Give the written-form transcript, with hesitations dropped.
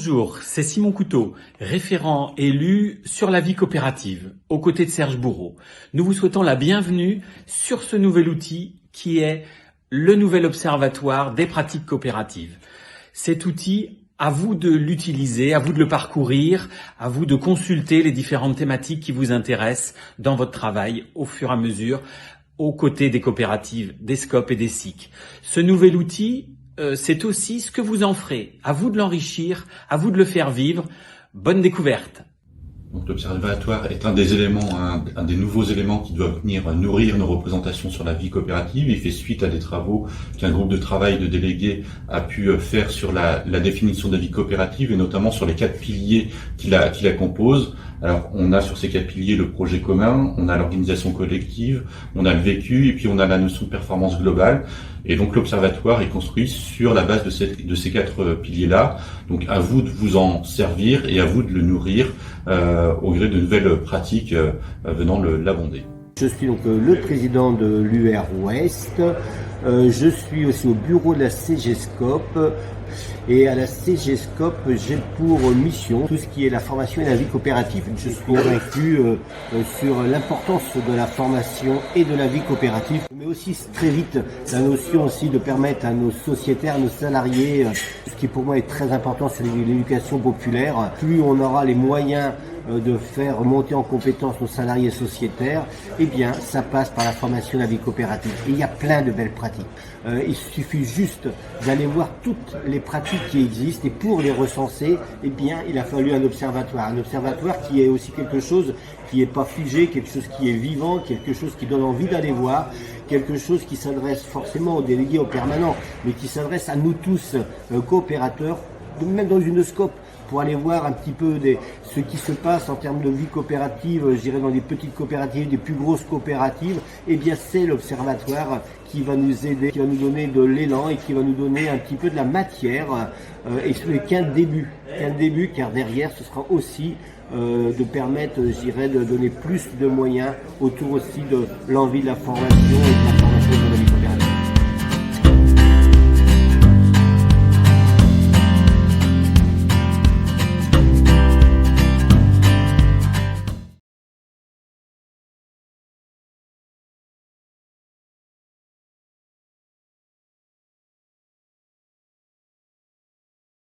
Bonjour, c'est Simon Couteau, référent élu sur la vie coopérative, aux côtés de Serge Bourreau. Nous vous souhaitons la bienvenue sur ce nouvel outil qui est le nouvel observatoire des pratiques coopératives. Cet outil, à vous de l'utiliser, à vous de le parcourir, à vous de consulter les différentes thématiques qui vous intéressent dans votre travail au fur et à mesure, aux côtés des coopératives, des SCOP et des SIC. Ce nouvel outil, c'est aussi ce que vous en ferez. À vous de l'enrichir, à vous de le faire vivre. Bonne découverte. Donc l'observatoire est un des éléments, un des nouveaux éléments qui doit venir nourrir nos représentations sur la vie coopérative. Il fait suite à des travaux qu'un groupe de travail de délégués a pu faire sur la définition de la vie coopérative et notamment sur les 4 piliers qui la composent. Alors on a sur ces 4 piliers le projet commun, on a l'organisation collective, on a le vécu et puis on a la notion de performance globale. Et donc l'observatoire est construit sur la base de ces 4 piliers-là. Donc à vous de vous en servir et à vous de le nourrir au gré de nouvelles pratiques venant l'abonder. Je suis donc le président de l'UR Ouest. Je suis aussi au bureau de la CGSCOP. Et à la CGSCOP, j'ai pour mission tout ce qui est la formation et la vie coopérative. Je suis convaincu sur l'importance de la formation et de la vie coopérative, mais aussi très vite la notion aussi de permettre à nos sociétaires, nos salariés, ce qui pour moi est très important, c'est l'éducation populaire. Plus on aura les moyens de faire monter en compétence nos salariés sociétaires, eh bien ça passe par la formation de la vie coopérative. Et il y a plein de belles pratiques. Il suffit juste d'aller voir toutes les pratiques qui existent et pour les recenser, eh bien il a fallu un observatoire qui est aussi quelque chose qui n'est pas figé, quelque chose qui est vivant, quelque chose qui donne envie d'aller voir, quelque chose qui s'adresse forcément aux délégués, aux permanents, mais qui s'adresse à nous tous, coopérateurs, même dans une SCOP, pour aller voir un petit peu ce qui se passe en termes de vie coopérative, je dirais dans des petites coopératives, des plus grosses coopératives, eh bien c'est l'observatoire qui va nous aider, qui va nous donner de l'élan et qui va nous donner un petit peu de la matière, et ce n'est qu'un début, car derrière ce sera aussi de permettre, je dirais, de donner plus de moyens autour aussi de l'envie de la formation et de